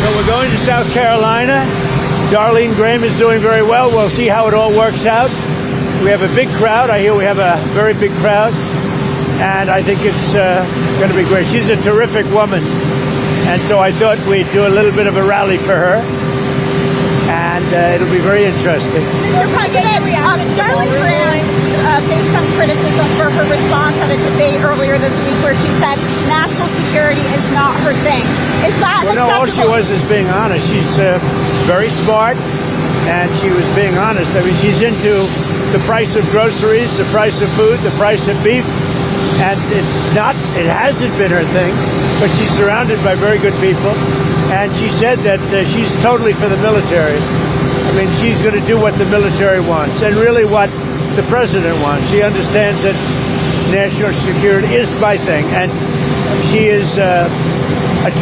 So we're going to South Carolina. Darlene Graham is doing very well. We'll see how it all works out. We have a big crowd. I hear we have a very big crowd. And I think it's going to be great. She's a terrific woman. And so I thought we'd do a little bit of a rally for her. And it'll be very interesting. Mr. President, Darlene Graham faced some criticism for her response at a debate earlier this week where she said national security is not her thing. Is that well, no, all she was is being honest. She's very smart, and she was being honest. I mean, she's into the price of groceries, the price of food, the price of beef, and it hasn't been her thing, but she's surrounded by very good people. And she said that she's totally for the military. I mean, she's going to do what the military wants and really what the president wants. She understands that national security is my thing. And she is a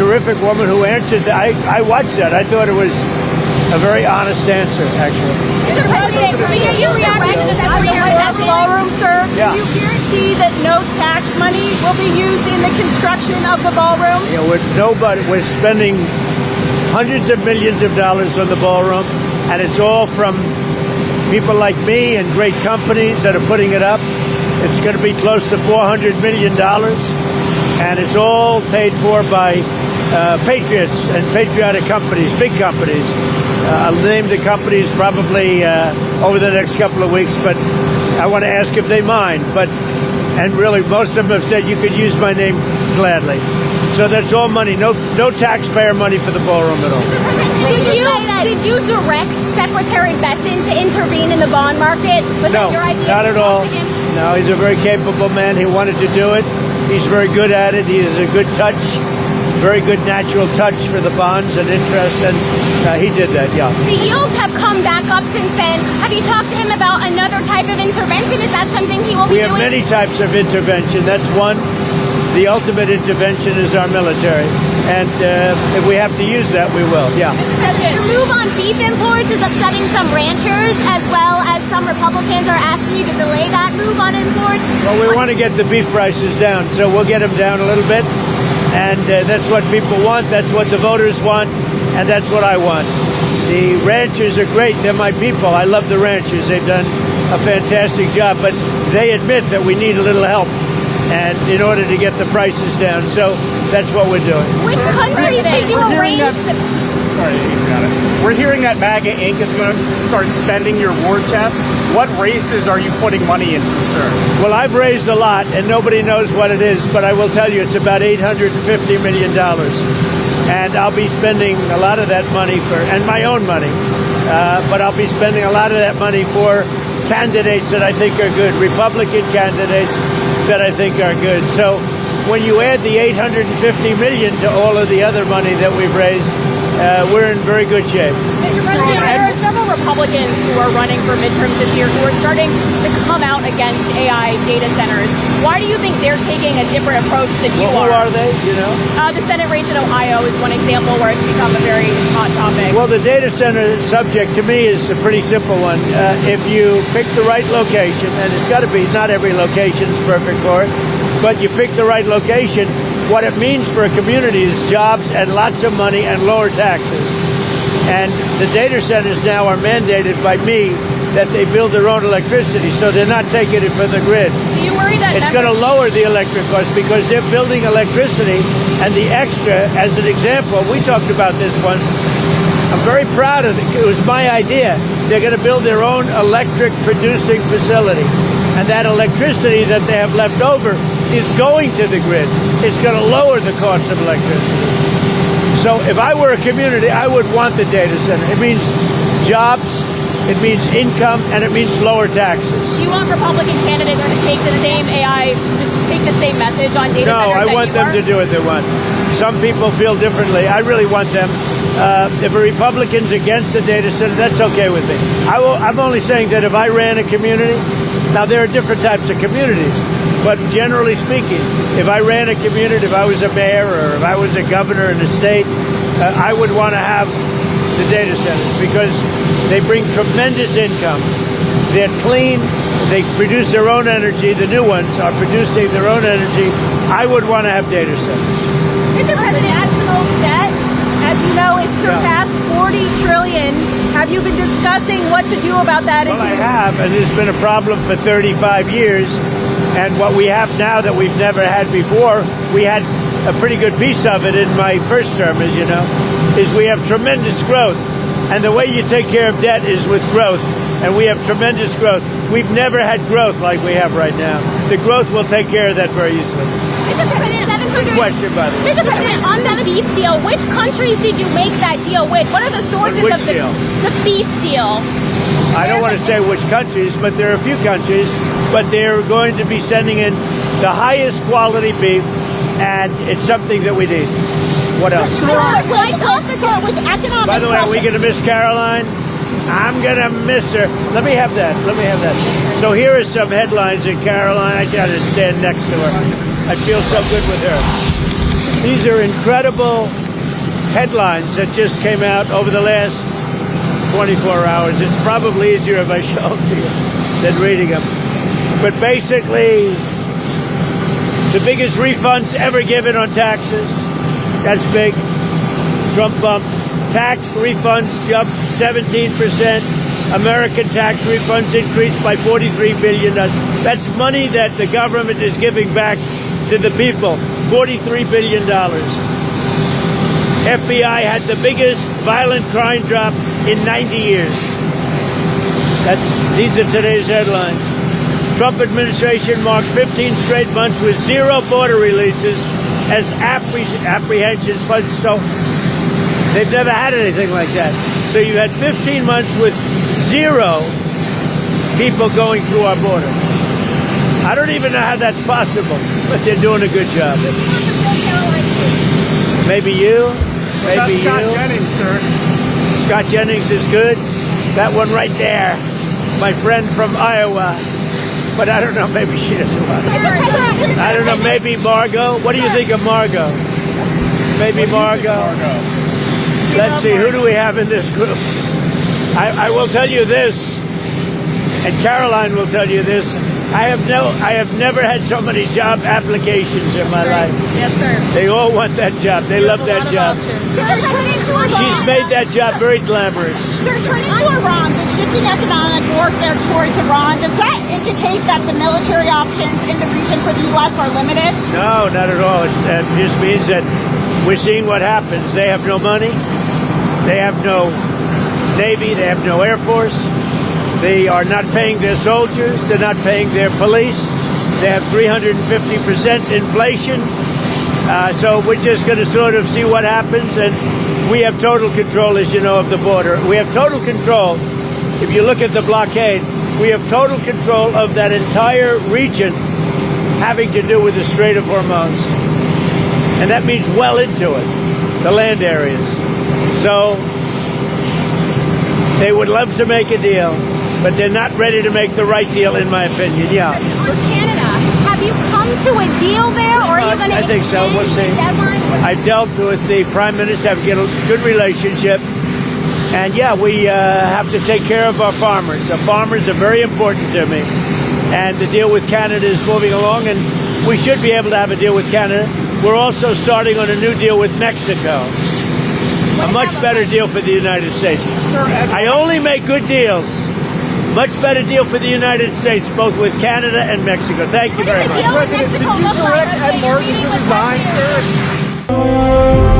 terrific woman who answered. I watched that. I thought it was a very honest answer, actually. Mr. President, you reacted to the Secretary of the ballroom, sir. Yeah. Do you guarantee that no tax money will be used in the construction of the ballroom? Yeah, we're spending hundreds of millions of dollars on the ballroom, and it's all from people like me and great companies that are putting it up. It's going to be close to $400 million, and it's all paid for by patriots and patriotic companies, big companies. I'll name the companies probably over the next couple of weeks, but I want to ask if they mind. And really, most of them have said you could use my name gladly. So that's all money, no taxpayer money for the ballroom at all. Did you direct Secretary Besson to intervene in the bond market? Was No, that your idea? not at all. No, he's a very capable man. He wanted to do it. He's very good at it. He has a good touch, very good natural touch for the bonds and interest, and he did that, yeah. The yields have come back up since then. Have you talked to him about another type of intervention? Is that something he will be doing? We have many types of intervention. That's one. The ultimate intervention is our military. And if we have to use that, we will, yeah. Mr. President, your move on beef imports is upsetting some ranchers, as well as some Republicans are asking you to delay that move on imports. Well, we want to get the beef prices down, so we'll get them down a little bit. And that's what people want, that's what the voters want, and that's what I want. The ranchers are great. They're my people. I love the ranchers. They've done a fantastic job, but they admit that we need a little help. And in order to get the prices down. So that's what we're doing. Which countries did you arrange? Sorry, got it. We're hearing that MAGA Inc. is going to start spending your war chest. What races are you putting money into, sir? Well, I've raised a lot, and nobody knows what it is, but I will tell you it's about $850 million. And I'll be spending a lot of that money and my own money, but I'll be spending a lot of that money for candidates that I think are good, Republican candidates that I think are good. So when you add the $850 million to all of the other money that we've raised, we're in very good shape. Mr. President, there are several Republicans who are running for midterms this year who are starting to come out against AI data centers. Why do you think they're taking a different approach than you are? Who are they, you know? The Senate race in Ohio is one example where it's become a very hot topic. Well, the data center subject to me is a pretty simple one. If you pick the right location, and it's got to be, not every location is perfect for it, but you pick the right location, what it means for a community is jobs and lots of money and lower taxes. And the data centers now are mandated by me that they build their own electricity, so they're not taking it from the grid. Do you worry that it's going to lower the electric cost because they're building electricity, and the extra, as an example, we talked about this one. I'm very proud of it. It was my idea. They're going to build their own electric producing facility, and that electricity that they have left over is going to the grid. It's going to lower the cost of electricity. So if I were a community, I would want the data center. It means jobs, it means income, and it means lower taxes. Do you want Republican candidates to take the same AI, to take the same message on data centers? No, I want them to do what they want. Some people feel differently. I really want them. If a Republican's against the data center, that's okay with me. I'm only saying that if I ran a community, now there are different types of communities, but generally speaking, if I ran a community, if I was a mayor or if I was a governor in a state, I would want to have the data centers because they bring tremendous income. They're clean. They produce their own energy. The new ones are producing their own energy. I would want to have data centers. Mr. President, national debt, as you know, it's Have you been discussing what to do about that? Well, I have, and it's been a problem for 35 years. And what we have now that we've never had before, we had a pretty good piece of it in my first term, as you know, is we have tremendous growth. And the way you take care of debt is with growth. And we have tremendous growth. We've never had growth like we have right now. The growth will take care of that very easily. Mr. President, Good question, by the way. Mr. President, on the beef deal, which countries did you make that deal with? What are the sources Which of the beef deal? I don't want to say which countries, but there are a few countries, but they're going to be sending in the highest quality beef, and it's something that we need. What else? With economic By the way, are we going to miss Caroline? I'm going to miss her. Let me have that. So here are some headlines in Caroline. I got to stand next to her. I feel so good with her. These are incredible headlines that just came out over the last 24 hours. It's probably easier if I show them to you than reading them. But basically, the biggest refunds ever given on taxes. That's big. Trump bump. Tax refunds jumped 17%. American tax refunds increased by $43 billion. That's money that the government is giving back to the people. $43 billion. FBI had the biggest violent crime drop in 90 years. These are today's headlines. Trump administration marks 15 straight months with zero border releases as apprehensions fund. So they've never had anything like that. So you had 15 months with zero people going through our border. I don't even know how that's possible, but they're doing a good job. Maybe you. Maybe you. Scott Jennings, sir. Scott Jennings is good. That one right there. My friend from Iowa. But I don't know, maybe she doesn't want it. I don't know, maybe Margot. What do you think of Margot? Maybe Margot. Let's see, who do we have in this group? I will tell you this, and Caroline will tell you this. I have never had so many job applications in my life. Yes, sir. They all want that job. They love that job. She's made that job very glamorous. Sir, turning to Iran, the shifting economic warfare towards Iran, does that indicate that the military options in the region for the U.S. are limited? No, not at all. It just means that we're seeing what happens. They have no money. They have no Navy. They have no Air Force. They are not paying their soldiers. They're not paying their police. They have 350% inflation. So we're just going to sort of see what happens. And we have total control, as you know, of the border. We have total control. If you look at the blockade, we have total control of that entire region having to do with the Strait of Hormuz. And that means well into it, the land areas. So they would love to make a deal, but they're not ready to make the right deal, in my opinion. Yeah. On Canada, have you come to a deal there, or are you going to? I think so. We'll see. I dealt with the Prime Minister, have a good relationship, and yeah, we have to take care of our farmers. The farmers are very important to me, and the deal with Canada is moving along, and we should be able to have a deal with Canada. We're also starting on a new deal with Mexico. A much better deal for the United States. I only make good deals. Much better deal for the United States, both with Canada and Mexico. Thank you very much. President, did you direct Ed Martin to resign, sir?